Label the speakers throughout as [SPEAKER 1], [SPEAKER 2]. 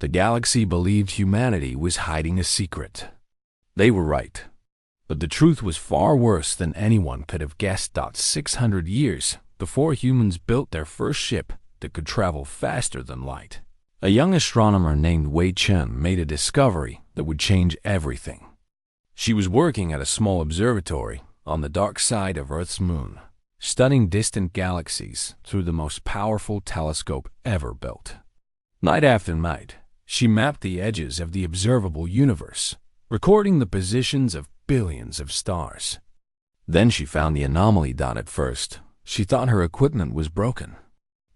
[SPEAKER 1] The galaxy believed humanity was hiding a secret. They were right. But the truth was far worse than anyone could have guessed. 600 years before humans built their first ship that could travel faster than light, a young astronomer named Wei Chen made a discovery that would change everything. She was working at a small observatory on the dark side of Earth's moon, studying distant galaxies through the most powerful telescope ever built. Night after night, she mapped the edges of the observable universe, recording the positions of billions of stars. Then she found the anomaly. At first, she thought her equipment was broken.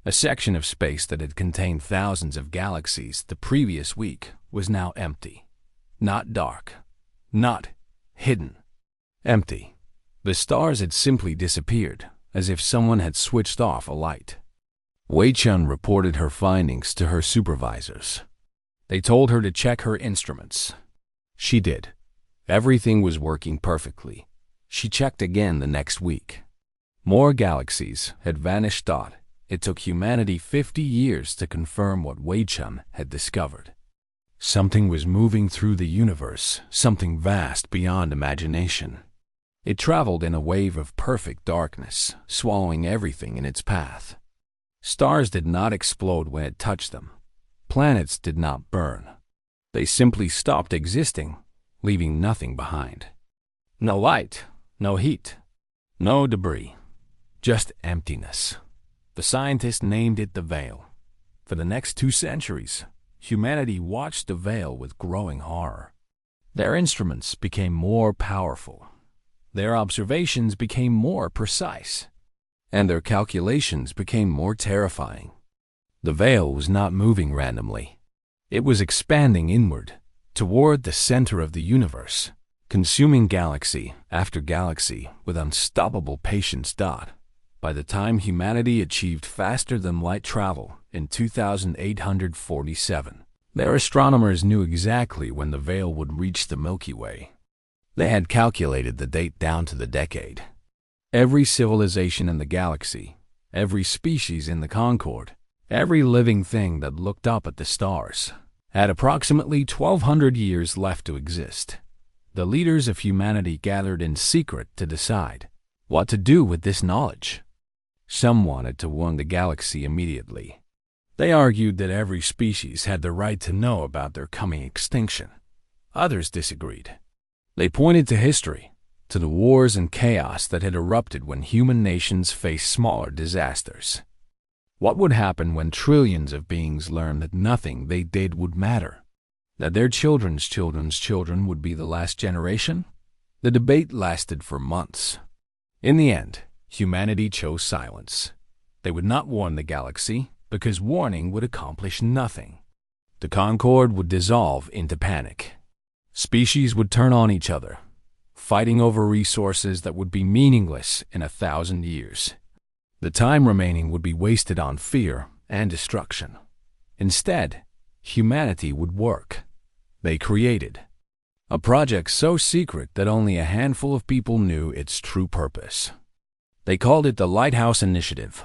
[SPEAKER 1] A section of space that had contained thousands of galaxies the previous week was now empty. Not dark, not hidden. Empty. The stars had simply disappeared, as if someone had switched off a light. Wei Chun reported her findings to her supervisors. They told her to check her instruments. She did. Everything was working perfectly. She checked again the next week. More galaxies had vanished. It took humanity 50 years to confirm what Wei Chun had discovered. Something was moving through the universe, something vast beyond imagination. It traveled in a wave of perfect darkness, swallowing everything in its path. Stars did not explode when it touched them. Planets did not burn. They simply stopped existing, leaving nothing behind. No light, no heat, no debris, just emptiness. The scientists named it the Veil. For the next 2 centuries, humanity watched the Veil with growing horror. Their instruments became more powerful. Their observations became more precise, and their calculations became more terrifying. The Veil was not moving randomly. It was expanding inward, toward the center of the universe, consuming galaxy after galaxy with unstoppable patience. By the time humanity achieved faster-than-light travel in 2847, their astronomers knew exactly when the Veil would reach the Milky Way. They had calculated the date down to the decade. Every civilization in the galaxy, every species in the Concorde, every living thing that looked up at the stars, had approximately 1,200 years left to exist. The leaders of humanity gathered in secret to decide what to do with this knowledge. Some wanted to warn the galaxy immediately. They argued that every species had the right to know about their coming extinction. Others disagreed. They pointed to history, to the wars and chaos that had erupted when human nations faced smaller disasters. What would happen when trillions of beings learned that nothing they did would matter? That their children's children's children would be the last generation? The debate lasted for months. In the end, humanity chose silence. They would not warn the galaxy, because warning would accomplish nothing. The Concorde would dissolve into panic. Species would turn on each other, fighting over resources that would be meaningless in 1,000 years. The time remaining would be wasted on fear and destruction. Instead, humanity would work. They created a project so secret that only a handful of people knew its true purpose. They called it the Lighthouse Initiative.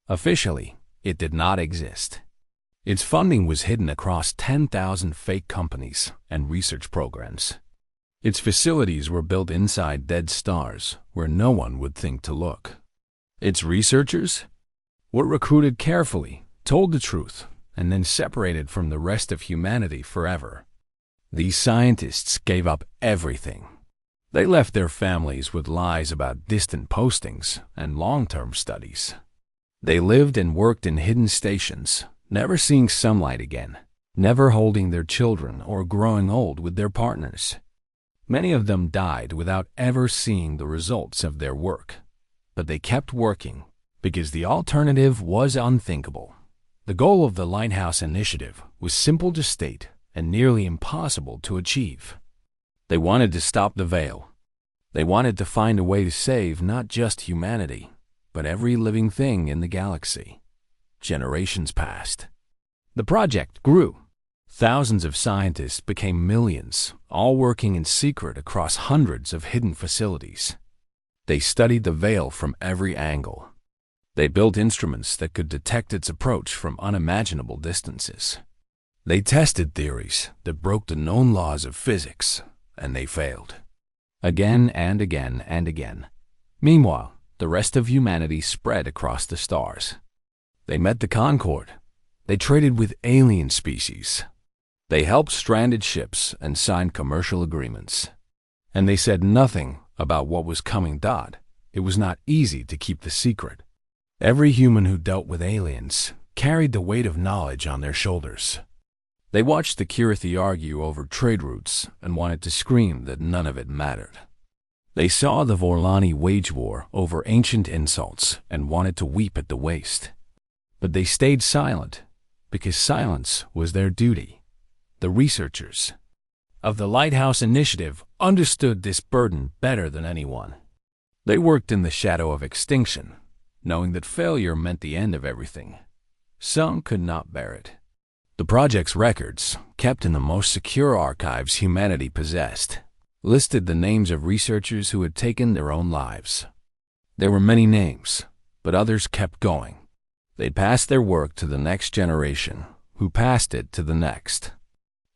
[SPEAKER 1] Officially, it did not exist. Its funding was hidden across 10,000 fake companies and research programs. Its facilities were built inside dead stars where no one would think to look. Its researchers were recruited carefully, told the truth, and then separated from the rest of humanity forever. These scientists gave up everything. They left their families with lies about distant postings and long-term studies. They lived and worked in hidden stations, never seeing sunlight again, never holding their children or growing old with their partners. Many of them died without ever seeing the results of their work. But they kept working because the alternative was unthinkable. The goal of the Lighthouse Initiative was simple to state and nearly impossible to achieve. They wanted to stop the Veil. They wanted to find a way to save not just humanity, but every living thing in the galaxy. Generations passed. The project grew. Thousands of scientists became millions, all working in secret across hundreds of hidden facilities. They studied the Veil from every angle. They built instruments that could detect its approach from unimaginable distances. They tested theories that broke the known laws of physics, and they failed. Again and again and again. Meanwhile, the rest of humanity spread across the stars. They met the Concorde. They traded with alien species. They helped stranded ships and signed commercial agreements. And they said nothing about what was coming. It was not easy to keep the secret. Every human who dealt with aliens carried the weight of knowledge on their shoulders. They watched the Kirathi argue over trade routes and wanted to scream that none of it mattered. They saw the Vorlani wage war over ancient insults and wanted to weep at the waste. But they stayed silent, because silence was their duty. The researchers of the Lighthouse Initiative understood this burden better than anyone. They worked in the shadow of extinction, knowing that failure meant the end of everything. Some could not bear it. The project's records, kept in the most secure archives humanity possessed, listed the names of researchers who had taken their own lives. There were many names, but others kept going. They'd passed their work to the next generation, who passed it to the next.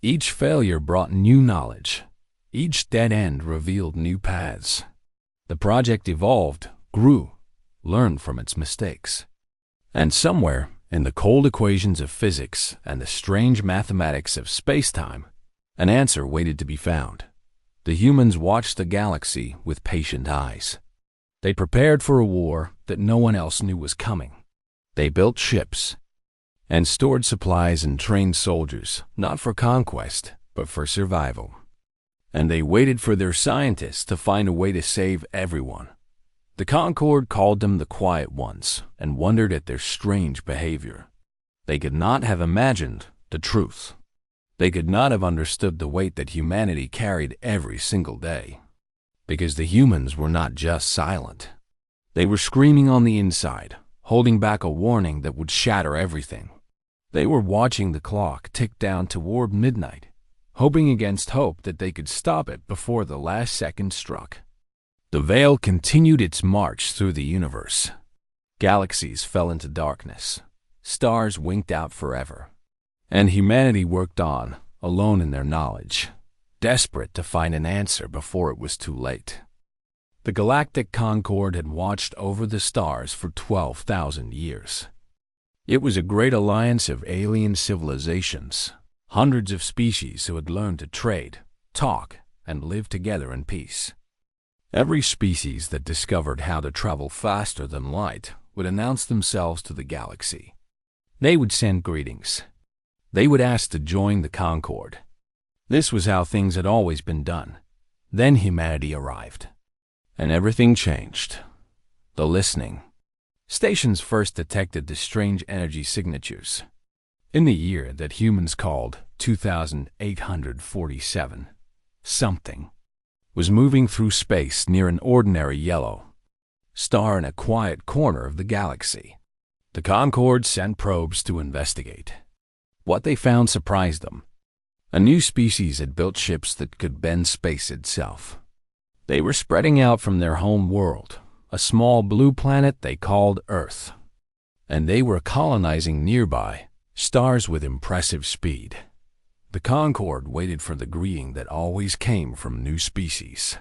[SPEAKER 1] Each failure brought new knowledge. Each dead end revealed new paths. The project evolved, grew, learned from its mistakes. And somewhere, in the cold equations of physics and the strange mathematics of space-time, an answer waited to be found. The humans watched the galaxy with patient eyes. They prepared for a war that no one else knew was coming. They built ships and stored supplies and trained soldiers, not for conquest, but for survival. And they waited for their scientists to find a way to save everyone. The Concorde called them the Quiet Ones and wondered at their strange behavior. They could not have imagined the truth. They could not have understood the weight that humanity carried every single day. Because the humans were not just silent. They were screaming on the inside, holding back a warning that would shatter everything. They were watching the clock tick down toward midnight, hoping against hope that they could stop it before the last second struck. The veil continued its march through the universe. Galaxies fell into darkness. Stars winked out forever. And humanity worked on, alone in their knowledge, desperate to find an answer before it was too late. The Galactic Concorde had watched over the stars for 12,000 years. It was a great alliance of alien civilizations, hundreds of species who had learned to trade, talk, and live together in peace. Every species that discovered how to travel faster than light would announce themselves to the galaxy. They would send greetings. They would ask to join the Concorde. This was how things had always been done. Then humanity arrived. And everything changed. The listening. Stations first detected the strange energy signatures. In the year that humans called 2847, something was moving through space near an ordinary yellow star in a quiet corner of the galaxy. The Concorde sent probes to investigate. What they found surprised them. A new species had built ships that could bend space itself. They were spreading out from their home world, a small blue planet they called Earth. And they were colonizing nearby stars with impressive speed. The Concorde waited for the greeting that always came from new species.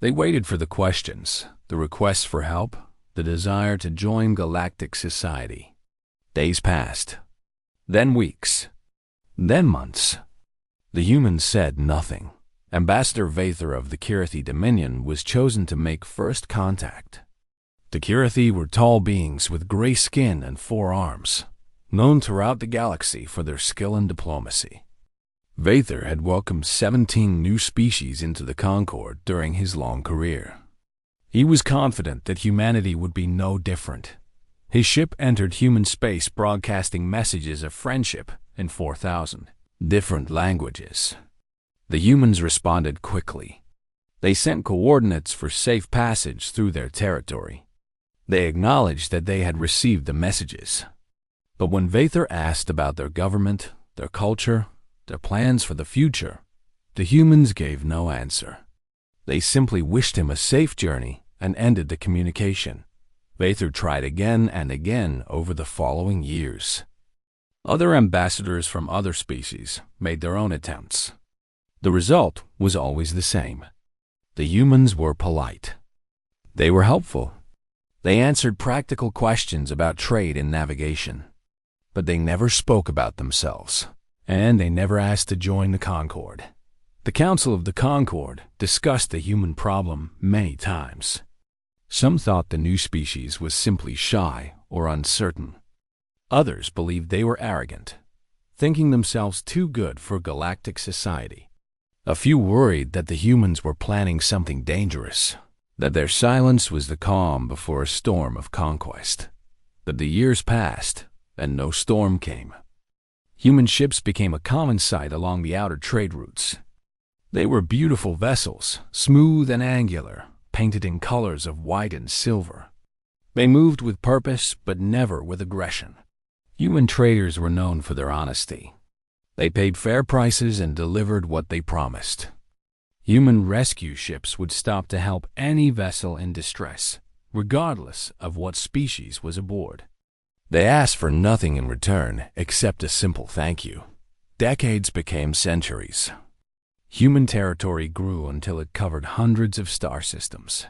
[SPEAKER 1] They waited for the questions, the requests for help, the desire to join galactic society. Days passed. Then weeks. Then months. The humans said nothing. Ambassador Vather of the Kirathi Dominion was chosen to make first contact. The Kirathi were tall beings with gray skin and 4 arms, known throughout the galaxy for their skill and diplomacy. Vather had welcomed 17 new species into the Concorde during his long career. He was confident that humanity would be no different. His ship entered human space broadcasting messages of friendship in 4,000 different languages. The humans responded quickly. They sent coordinates for safe passage through their territory. They acknowledged that they had received the messages. But when Vather asked about their government, their culture, their plans for the future, the humans gave no answer. They simply wished him a safe journey and ended the communication. Vather tried again and again over the following years. Other ambassadors from other species made their own attempts. The result was always the same. The humans were polite. They were helpful. They answered practical questions about trade and navigation. But they never spoke about themselves, and they never asked to join the Concord. The Council of the Concord discussed the human problem many times. Some thought the new species was simply shy or uncertain. Others believed they were arrogant, thinking themselves too good for galactic society. A few worried that the humans were planning something dangerous, that their silence was the calm before a storm of conquest. But the years passed, and no storm came. Human ships became a common sight along the outer trade routes. They were beautiful vessels, smooth and angular, painted in colors of white and silver. They moved with purpose, but never with aggression. Human traders were known for their honesty. They paid fair prices and delivered what they promised. Human rescue ships would stop to help any vessel in distress, regardless of what species was aboard. They asked for nothing in return except a simple thank you. Decades became centuries. Human territory grew until it covered hundreds of star systems.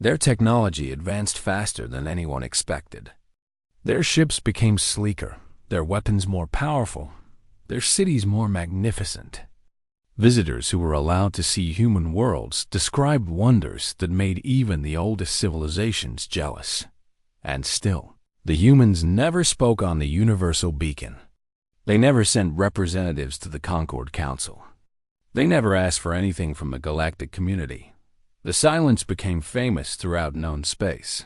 [SPEAKER 1] Their technology advanced faster than anyone expected. Their ships became sleeker, their weapons more powerful, their cities more magnificent. Visitors who were allowed to see human worlds described wonders that made even the oldest civilizations jealous. And still, the humans never spoke on the universal beacon. They never sent representatives to the Concord Council. They never asked for anything from the galactic community. The silence became famous throughout known space.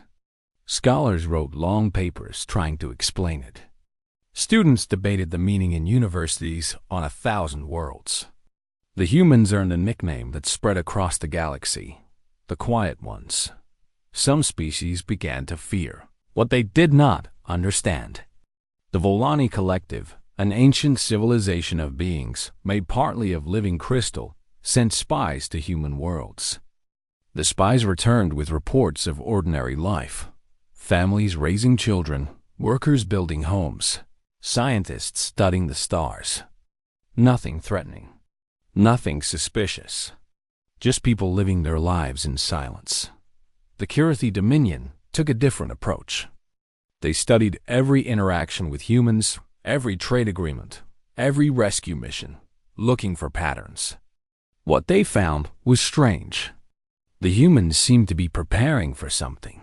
[SPEAKER 1] Scholars wrote long papers trying to explain it. Students debated the meaning in universities on 1,000 worlds. The humans earned a nickname that spread across the galaxy, the Quiet Ones. Some species began to fear what they did not understand. The Volani Collective, an ancient civilization of beings made partly of living crystal, sent spies to human worlds. The spies returned with reports of ordinary life. Families raising children, workers building homes, scientists studying the stars. Nothing threatening, nothing suspicious. Just people living their lives in silence. The Kirathi Dominion took a different approach. They studied every interaction with humans, every trade agreement, every rescue mission, looking for patterns. What they found was strange. The humans seemed to be preparing for something.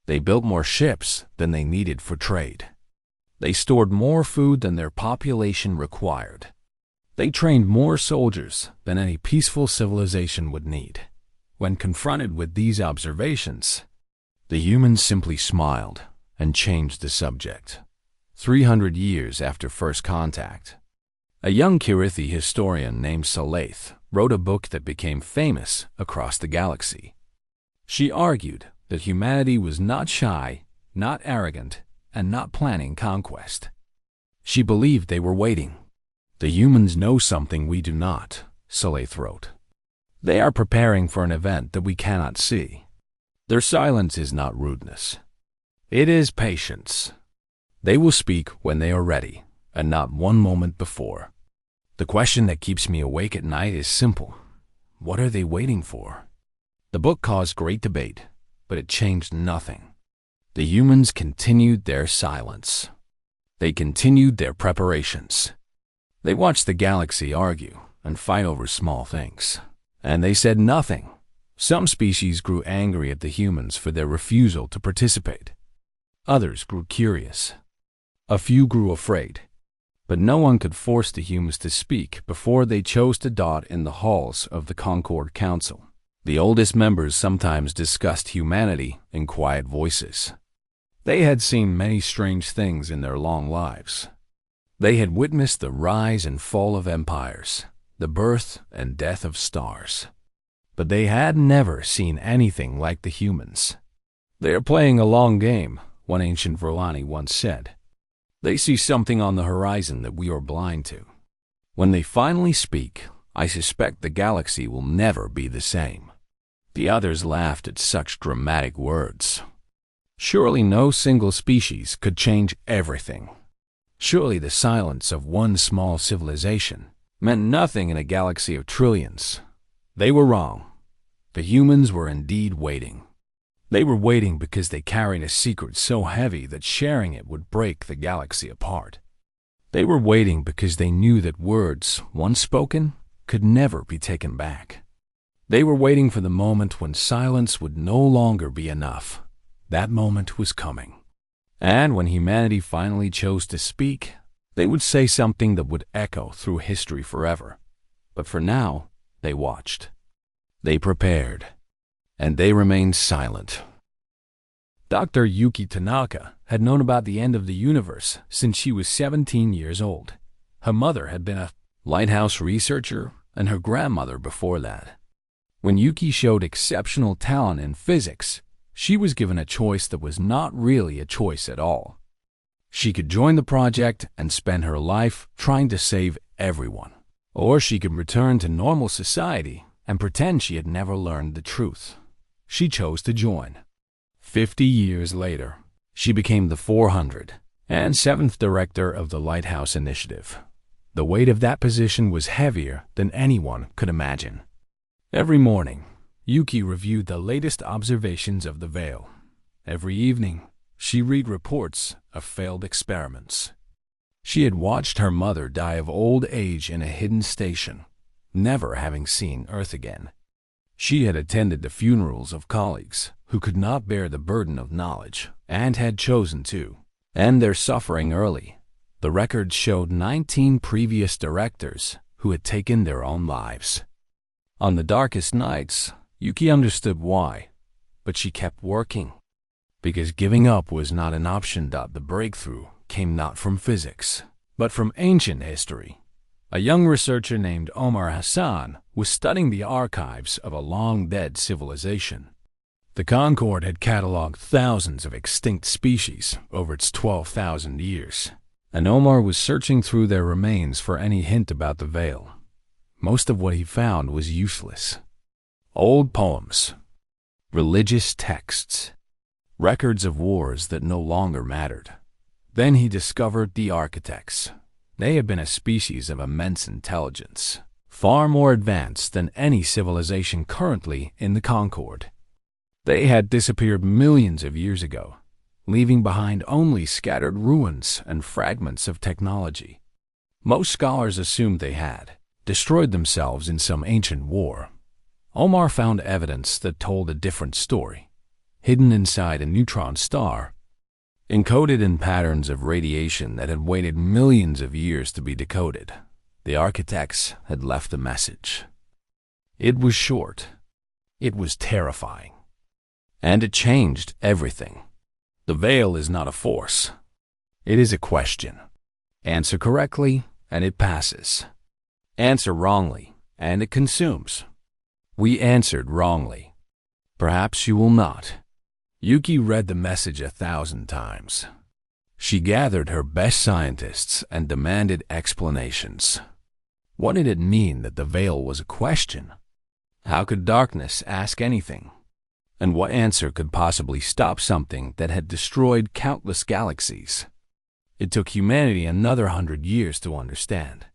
[SPEAKER 1] They built more ships than they needed for trade. They stored more food than their population required. They trained more soldiers than any peaceful civilization would need. When confronted with these observations, the humans simply smiled and changed the subject. 300 years after first contact, a young Kirithi historian named Salaith wrote a book that became famous across the galaxy. She argued that humanity was not shy, not arrogant, and not planning conquest. She believed they were waiting. The humans know something we do not, Salaith wrote. They are preparing for an event that we cannot see. Their silence is not rudeness. It is patience. They will speak when they are ready, and not one moment before. The question that keeps me awake at night is simple. What are they waiting for? The book caused great debate, but it changed nothing. The humans continued their silence. They continued their preparations. They watched the galaxy argue and fight over small things. And they said nothing. Some species grew angry at the humans for their refusal to participate. Others grew curious. A few grew afraid. But no one could force the humans to speak before they chose to dot in the halls of the Concord Council. The oldest members sometimes discussed humanity in quiet voices. They had seen many strange things in their long lives. They had witnessed the rise and fall of empires, the birth and death of stars. But they had never seen anything like the humans. "They are playing a long game," one ancient Verlani once said. "They see something on the horizon that we are blind to." When they finally speak, I suspect the galaxy will never be the same. The others laughed at such dramatic words. Surely no single species could change everything. Surely the silence of one small civilization meant nothing in a galaxy of trillions. They were wrong. The humans were indeed waiting. They were waiting because they carried a secret so heavy that sharing it would break the galaxy apart. They were waiting because they knew that words, once spoken, could never be taken back. They were waiting for the moment when silence would no longer be enough. That moment was coming. And when humanity finally chose to speak, they would say something that would echo through history forever. But for now, they watched. They prepared. And they remained silent. Dr. Yuki Tanaka had known about the end of the universe since she was 17 years old. Her mother had been a lighthouse researcher, and her grandmother before that. When Yuki showed exceptional talent in physics, she was given a choice that was not really a choice at all. She could join the project and spend her life trying to save everyone, or she could return to normal society and pretend she had never learned the truth. She chose to join. 50 years later, she became the 407th director of the Lighthouse Initiative. The weight of that position was heavier than anyone could imagine. Every morning, Yuki reviewed the latest observations of the Veil. Every evening, she read reports of failed experiments. She had watched her mother die of old age in a hidden station, never having seen Earth again. She had attended the funerals of colleagues who could not bear the burden of knowledge and had chosen to end their suffering early. The records showed 19 previous directors who had taken their own lives. On the darkest nights, Yuki understood why, but she kept working. Because giving up was not an option. The breakthrough came not from physics, but from ancient history. A young researcher named Omar Hassan was studying the archives of a long-dead civilization. The Concorde had cataloged thousands of extinct species over its 12,000 years, and Omar was searching through their remains for any hint about the Veil. Most of what he found was useless. Old poems, religious texts, records of wars that no longer mattered. Then he discovered the architects. They had been a species of immense intelligence, far more advanced than any civilization currently in the Concorde. They had disappeared millions of years ago, leaving behind only scattered ruins and fragments of technology. Most scholars assumed they had destroyed themselves in some ancient war. Omar found evidence that told a different story, hidden inside a neutron star, encoded in patterns of radiation that had waited millions of years to be decoded. The architects had left a message. It was short. It was terrifying. And it changed everything. The Veil is not a force. It is a question. Answer correctly, and it passes. Answer wrongly, and it consumes. We answered wrongly. Perhaps you will not. Yuki read the message 1,000 times. She gathered her best scientists and demanded explanations. What did it mean that the Veil was a question? How could darkness ask anything? And what answer could possibly stop something that had destroyed countless galaxies? It took humanity another 100 years to understand.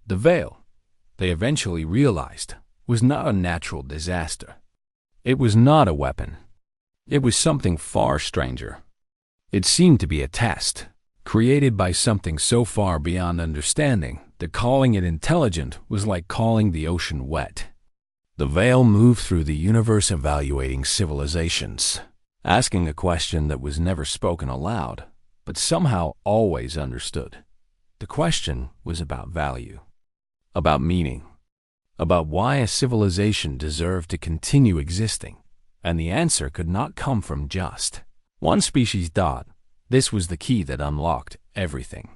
[SPEAKER 1] The Veil, they eventually realized, was not a natural disaster. It was not a weapon. It was something far stranger. It seemed to be a test, created by something so far beyond understanding that calling it intelligent was like calling the ocean wet. The Veil moved through the universe evaluating civilizations, asking a question that was never spoken aloud, but somehow always understood. The question was about value, about meaning, about why a civilization deserved to continue existing, and the answer could not come from just one species. This was the key that unlocked everything.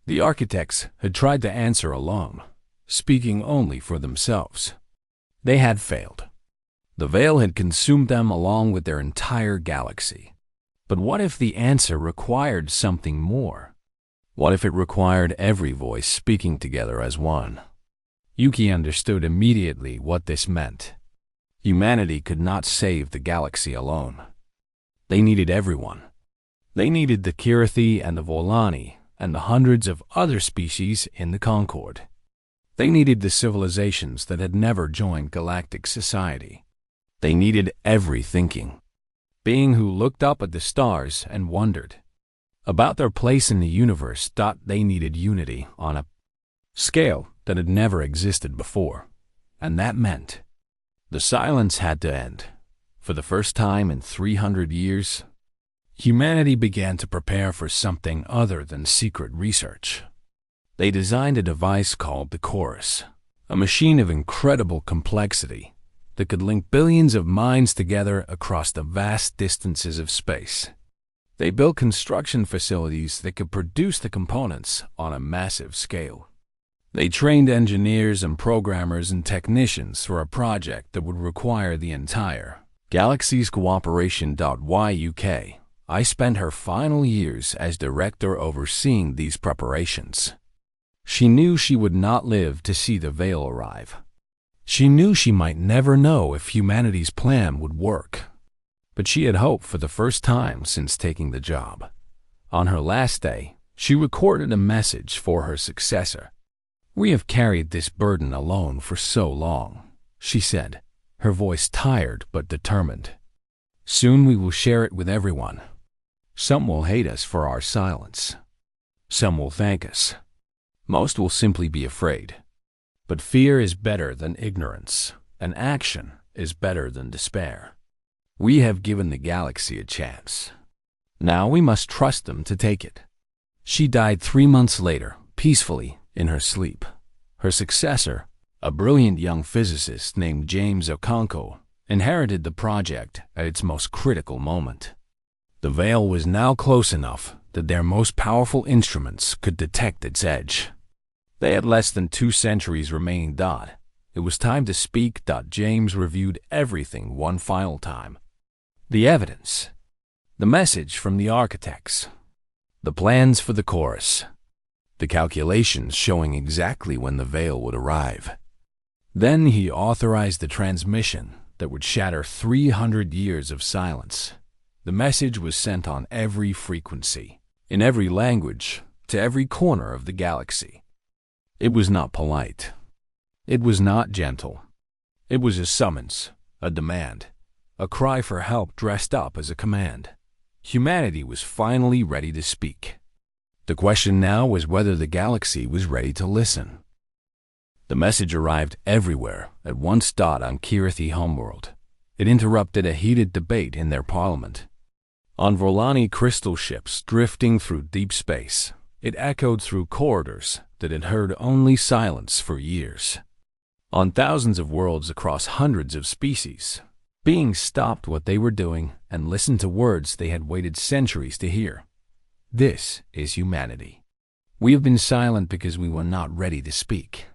[SPEAKER 1] The architects had tried to answer alone, speaking only for themselves. They had failed. The Veil had consumed them along with their entire galaxy. But what if the answer required something more? What if it required every voice speaking together as one? Yuki understood immediately what this meant. Humanity could not save the galaxy alone. They needed everyone. They needed the Kirathi and the Volani, and the hundreds of other species in the Concord. They needed the civilizations that had never joined galactic society. They needed every thinking being who looked up at the stars and wondered about their place in the universe. They needed unity on a scale that had never existed before, and that meant the silence had to end. For the first time in 300 years, humanity began to prepare for something other than secret research. They designed a device called the Chorus, a machine of incredible complexity that could link billions of minds together across the vast distances of space. They built construction facilities that could produce the components on a massive scale. They trained engineers and programmers and technicians for a project that would require the entire galaxy's cooperation. UK. I spent her final years as director overseeing these preparations. She knew she would not live to see the veil arrive. She knew she might never know if humanity's plan would work. But she had hope for the first time since taking the job. On her last day, she recorded a message for her successor. "We have carried this burden alone for so long," she said, her voice tired but determined. "Soon we will share it with everyone. Some will hate us for our silence. Some will thank us. Most will simply be afraid. But fear is better than ignorance, and action is better than despair. We have given the galaxy a chance. Now we must trust them to take it." She died 3 months later, peacefully, in her sleep. Her successor, a brilliant young physicist named James Okonkwo, inherited the project at its most critical moment. The veil was now close enough that their most powerful instruments could detect its edge. They had less than 2 centuries remaining. It was time to speak. James reviewed everything one final time. The evidence, the message from the architects, the plans for the chorus, the calculations showing exactly when the veil would arrive. Then he authorized the transmission that would shatter 300 years of silence. The message was sent on every frequency, in every language, to every corner of the galaxy. It was not polite. It was not gentle. It was a summons, a demand, a cry for help dressed up as a command. Humanity was finally ready to speak. The question now was whether the galaxy was ready to listen. The message arrived everywhere at once. On Kirathi homeworld, it interrupted a heated debate in their parliament. On Volani crystal ships drifting through deep space, it echoed through corridors that had heard only silence for years. On thousands of worlds across hundreds of species, beings stopped what they were doing and listened to words they had waited centuries to hear. This is humanity. We have been silent because we were not ready to speak.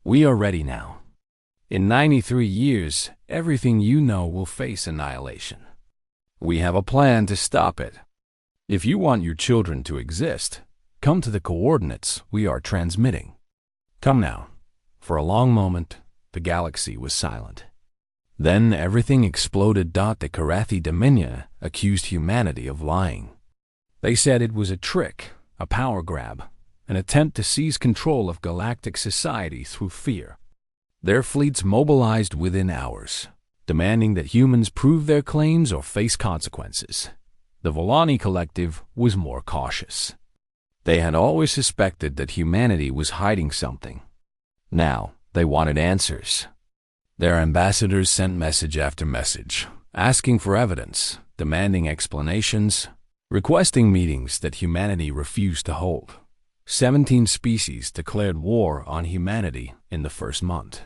[SPEAKER 1] We are ready now. In 93 years, everything you know will face annihilation. We have a plan to stop it. If you want your children to exist, come to the coordinates we are transmitting. Come now. For a long moment, the galaxy was silent. Then everything exploded. The Karathi Dominion accused humanity of lying. They said it was a trick, a power grab, an attempt to seize control of galactic society through fear. Their fleets mobilized within hours, demanding that humans prove their claims or face consequences. The Volani Collective was more cautious. They had always suspected that humanity was hiding something. Now, they wanted answers. Their ambassadors sent message after message, asking for evidence, demanding explanations, requesting meetings that humanity refused to hold. 17 species declared war on humanity in the first month.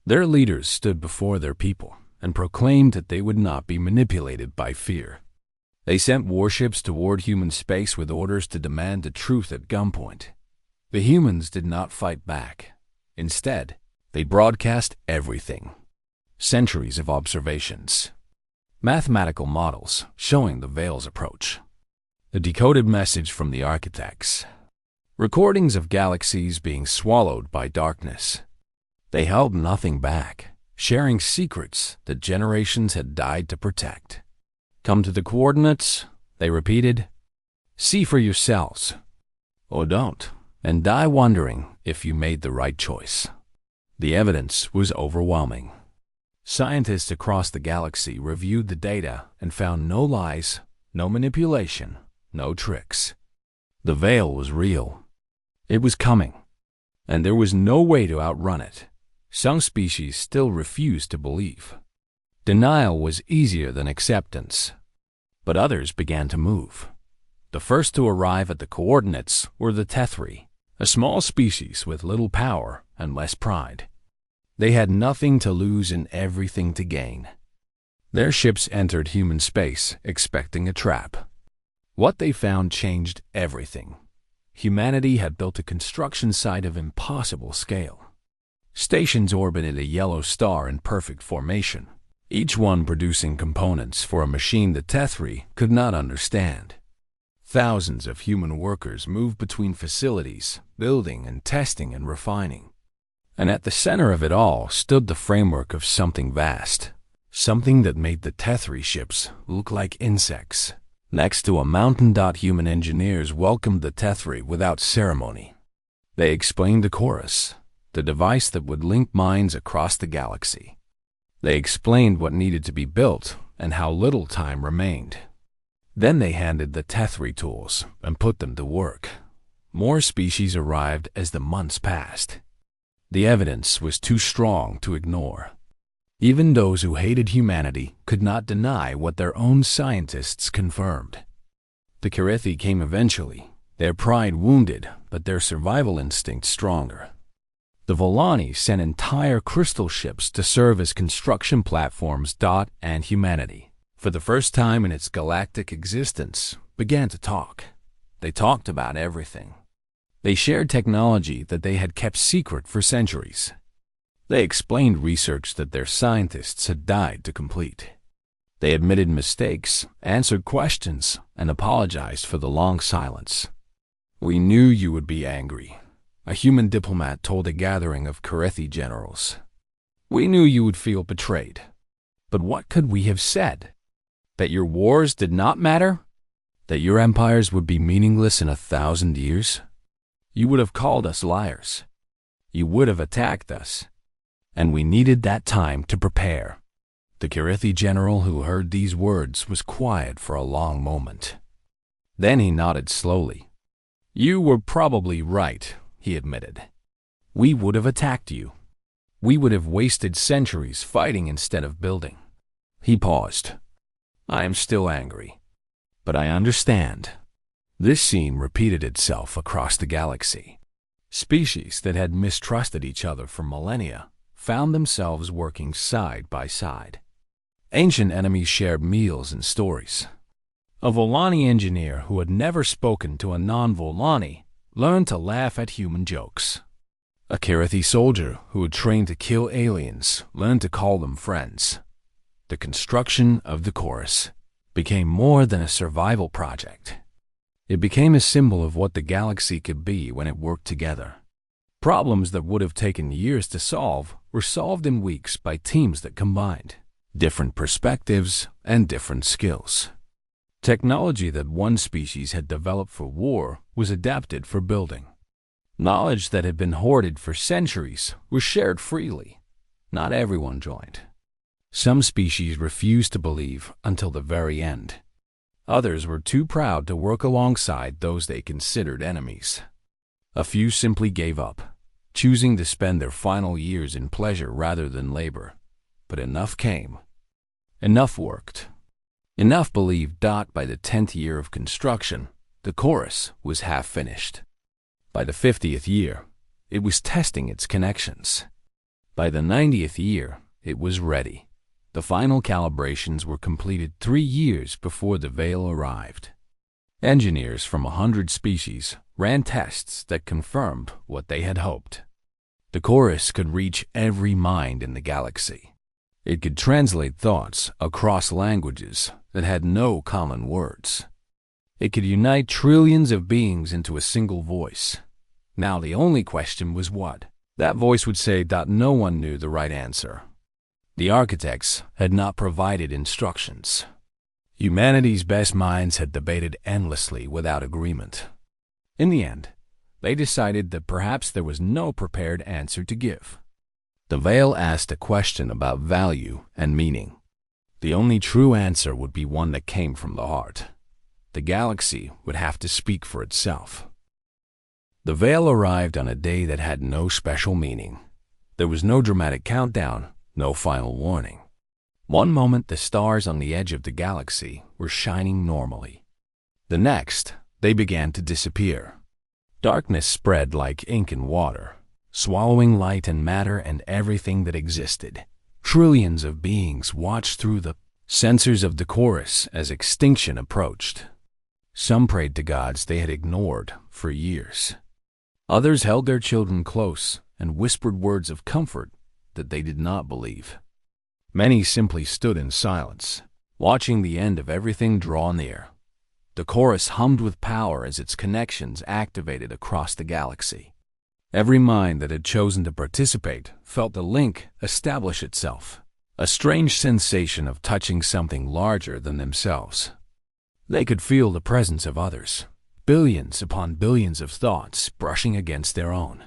[SPEAKER 1] Their leaders stood before their people and proclaimed that they would not be manipulated by fear. They sent warships toward human space with orders to demand the truth at gunpoint. The humans did not fight back. Instead, they broadcast everything. Centuries of observations. Mathematical models showing the veil's approach. A decoded message from the architects. Recordings of galaxies being swallowed by darkness. They held nothing back, sharing secrets that generations had died to protect. Come to the coordinates, they repeated. See for yourselves. or don't, and die wondering if you made the right choice. The evidence was overwhelming. Scientists across the galaxy reviewed the data and found no lies, no manipulation, no tricks. The veil was real. It was coming, and there was no way to outrun it. Some species still refused to believe. Denial was easier than acceptance, but others began to move. The first to arrive at the coordinates were the Tethri, a small species with little power and less pride. They had nothing to lose and everything to gain. Their ships entered human space expecting a trap. What they found changed everything. Humanity had built a construction site of impossible scale. Stations orbited a yellow star in perfect formation, each one producing components for a machine the Tethri could not understand. Thousands of human workers moved between facilities, building and testing and refining. And at the center of it all stood the framework of something vast, something that made the Tethri ships look like insects. Next to a mountain. Human engineers welcomed the Tethri without ceremony. They explained the chorus, the device that would link minds across the galaxy. They explained what needed to be built and how little time remained. Then they handed the Tethri tools and put them to work. More species arrived as the months passed. The evidence was too strong to ignore. Even those who hated humanity could not deny what their own scientists confirmed. The Kirithi came eventually, their pride wounded, but their survival instinct stronger. The Volani sent entire crystal ships to serve as construction platforms. And humanity, for the first time in its galactic existence, began to talk. They talked about everything. They shared technology that they had kept secret for centuries. They explained research that their scientists had died to complete. They admitted mistakes, answered questions, and apologized for the long silence. "We knew you would be angry," a human diplomat told a gathering of Kirithi generals. "We knew you would feel betrayed. But what could we have said? That your wars did not matter? That your empires would be meaningless in 1,000 years? You would have called us liars. You would have attacked us. And we needed that time to prepare." The Kirithi general who heard these words was quiet for a long moment. Then he nodded slowly. "You were probably right," he admitted. "We would have attacked you. We would have wasted centuries fighting instead of building." He paused. "I am still angry, but I understand." This scene repeated itself across the galaxy. Species that had mistrusted each other for millennia found themselves working side by side. Ancient enemies shared meals and stories. A Volani engineer who had never spoken to a non-Volani learned to laugh at human jokes. A Kirithi soldier who had trained to kill aliens learned to call them friends. The construction of the chorus became more than a survival project. It became a symbol of what the galaxy could be when it worked together. Problems that would have taken years to solve were solved in weeks by teams that combined different perspectives and different skills. Technology that one species had developed for war was adapted for building. Knowledge that had been hoarded for centuries was shared freely. Not everyone joined. Some species refused to believe until the very end. Others were too proud to work alongside those they considered enemies. A few simply gave up, choosing to spend their final years in pleasure rather than labor. But enough came. Enough worked. Enough believed. By the 10th year of construction, the chorus was half finished. By the 50th year, it was testing its connections. By the 90th year, it was ready. The final calibrations were completed 3 years before the veil arrived. Engineers from 100 species ran tests that confirmed what they had hoped. The chorus could reach every mind in the galaxy. It could translate thoughts across languages that had no common words. It could unite trillions of beings into a single voice. Now the only question was what that voice would say. No one knew the right answer. The architects had not provided instructions. Humanity's best minds had debated endlessly without agreement. In the end, They decided that perhaps there was no prepared answer to give. The veil asked a question about value and meaning. The only true answer would be one that came from the heart. The galaxy would have to speak for itself. The veil arrived on a day that had no special meaning. There was no dramatic countdown, no final warning. One moment, the stars on the edge of the galaxy were shining normally. The next, they began to disappear. Darkness spread like ink in water, swallowing light and matter and everything that existed. Trillions of beings watched through the sensors of the chorus as extinction approached. Some prayed to gods they had ignored for years. Others held their children close and whispered words of comfort that they did not believe. Many simply stood in silence, watching the end of everything draw near. The chorus hummed with power as its connections activated across the galaxy. Every mind that had chosen to participate felt the link establish itself, a strange sensation of touching something larger than themselves. They could feel the presence of others, billions upon billions of thoughts brushing against their own.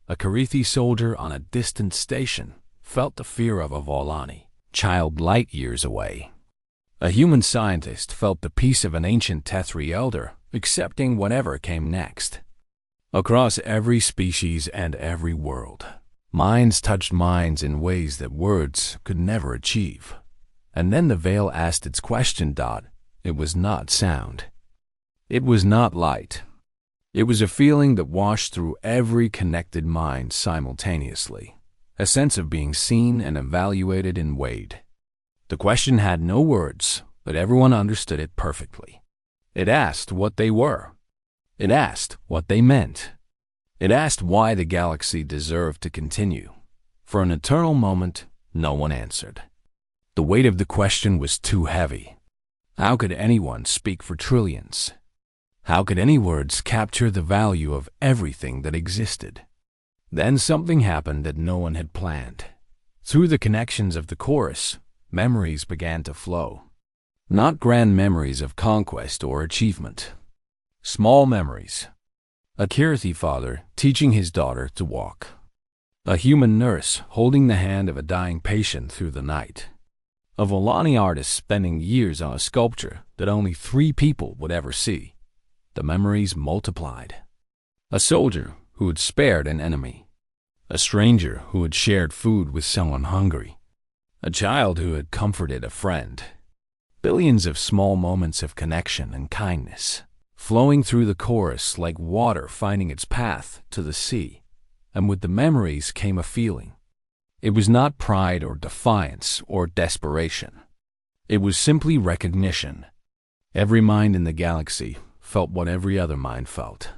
[SPEAKER 1] A Karithi soldier on a distant station felt the fear of a Volani, child light years away. A human scientist felt the peace of an ancient Tethri elder, accepting whatever came next. Across every species and every world, minds touched minds in ways that words could never achieve. And then the veil asked its question. It was not sound. It was not light. It was a feeling that washed through every connected mind simultaneously, a sense of being seen and evaluated and weighed. The question had no words, but everyone understood it perfectly. It asked what they were. It asked what they meant. It asked why the galaxy deserved to continue. For an eternal moment, no one answered. The weight of the question was too heavy. How could anyone speak for trillions? How could any words capture the value of everything that existed? Then something happened that no one had planned. Through the connections of the chorus, memories began to flow. Not grand memories of conquest or achievement. Small memories. A Kirithi father teaching his daughter to walk. A human nurse holding the hand of a dying patient through the night. A Volani artist spending years on a sculpture that only 3 people would ever see. The memories multiplied. A soldier who had spared an enemy. A stranger who had shared food with someone hungry. A child who had comforted a friend. Billions of small moments of connection and kindness, flowing through the chorus like water finding its path to the sea. And with the memories came a feeling. It was not pride or defiance or desperation. It was simply recognition. Every mind in the galaxy felt what every other mind felt.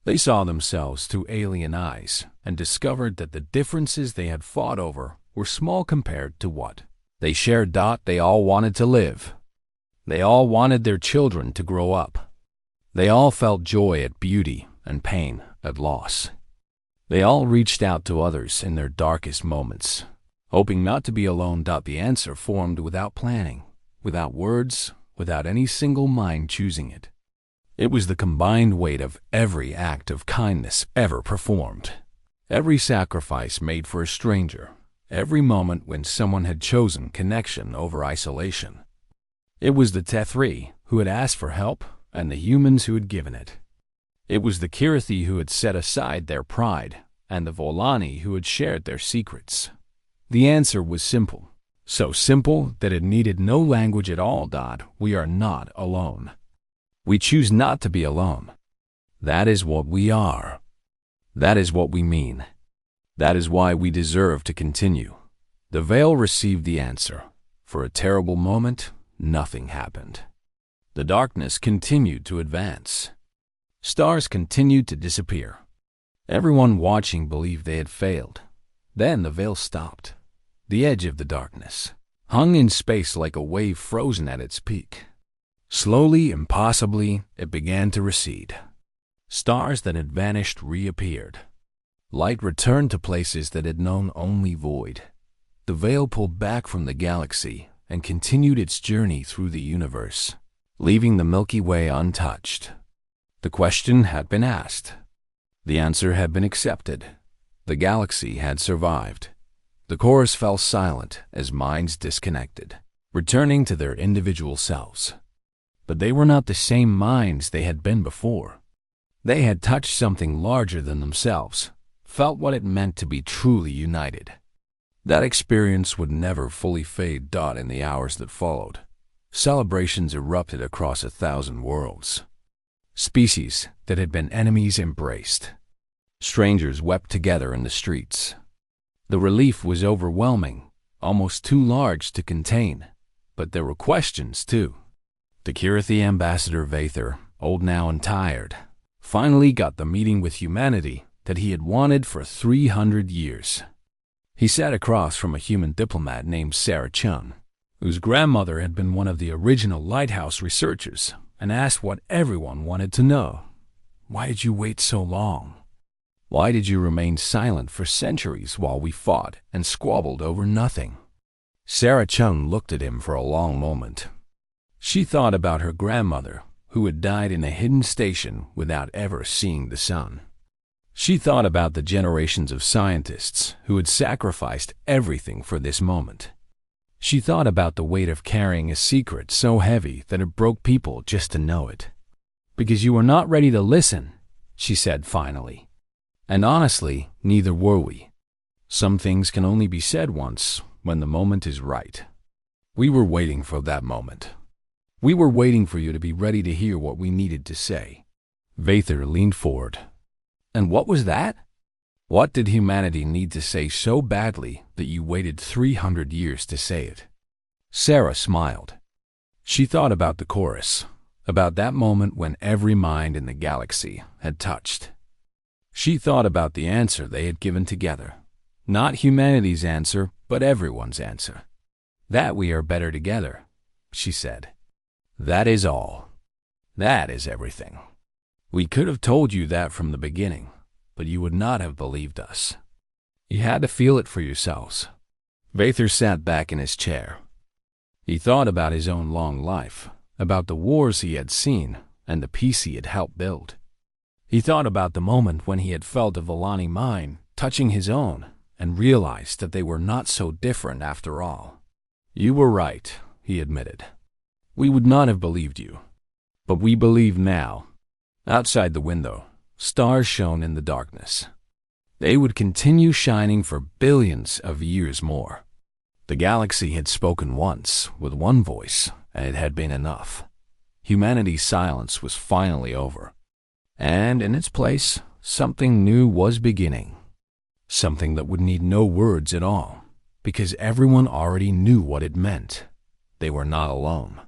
[SPEAKER 1] They saw themselves through alien eyes and discovered that the differences they had fought over were small compared to what they shared. They all wanted to live. They all wanted their children to grow up. They all felt joy at beauty and pain at loss. They all reached out to others in their darkest moments, hoping not to be alone. The answer formed without planning, without words, without any single mind choosing it. It was the combined weight of every act of kindness ever performed, every sacrifice made for a stranger, every moment when someone had chosen connection over isolation. It was the Tethri who had asked for help and the humans who had given it. It was the Kirithi who had set aside their pride and the Volani who had shared their secrets. The answer was simple, so simple that it needed no language at all. We are not alone. We choose not to be alone. That is what we are. That is what we mean. That is why we deserve to continue. The veil received the answer. For a terrible moment, nothing happened. The darkness continued to advance. Stars continued to disappear. Everyone watching believed they had failed. Then the veil stopped. The edge of the darkness hung in space like a wave frozen at its peak. Slowly, impossibly, it began to recede. Stars that had vanished reappeared. Light returned to places that had known only void. The veil pulled back from the galaxy and continued its journey through the universe, leaving the Milky Way untouched. The question had been asked. The answer had been accepted. The galaxy had survived. The chorus fell silent as minds disconnected, returning to their individual selves. But they were not the same minds they had been before. They had touched something larger than themselves, felt what it meant to be truly united. That experience would never fully fade. In the hours that followed, celebrations erupted across 1,000 worlds. Species that had been enemies embraced. Strangers wept together in the streets. The relief was overwhelming, almost too large to contain. But there were questions, too. The Kirathi ambassador Vather, old now and tired, finally got the meeting with humanity that he had wanted for 300 years. He sat across from a human diplomat named Sarah Chun, whose grandmother had been one of the original lighthouse researchers, and asked what everyone wanted to know. Why did you wait so long? Why did you remain silent for centuries while we fought and squabbled over nothing? Sarah Chun looked at him for a long moment. She thought about her grandmother, who had died in a hidden station without ever seeing the sun. She thought about the generations of scientists who had sacrificed everything for this moment. She thought about the weight of carrying a secret so heavy that it broke people just to know it. Because you were not ready to listen, she said finally. And honestly, neither were we. Some things can only be said once, when the moment is right. We were waiting for that moment. We were waiting for you to be ready to hear what we needed to say. Vather leaned forward. And what was that? What did humanity need to say so badly that you waited 300 years to say it? Sarah smiled. She thought about the chorus, about that moment when every mind in the galaxy had touched. She thought about the answer they had given together. Not humanity's answer, but everyone's answer. That we are better together, she said. That is all. That is everything. We could have told you that from the beginning, but you would not have believed us. You had to feel it for yourselves. Vather sat back in his chair. He thought about his own long life, about the wars he had seen and the peace he had helped build. He thought about the moment when he had felt a Vellani mind touching his own and realized that they were not so different after all. You were right, he admitted. We would not have believed you. But we believe now. Outside the window, stars shone in the darkness. They would continue shining for billions of years more. The galaxy had spoken once, with one voice, and it had been enough. Humanity's silence was finally over. And in its place, something new was beginning. Something that would need no words at all, because everyone already knew what it meant. They were not alone.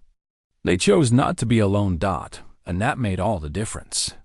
[SPEAKER 1] They chose not to be alone, and that made all the difference.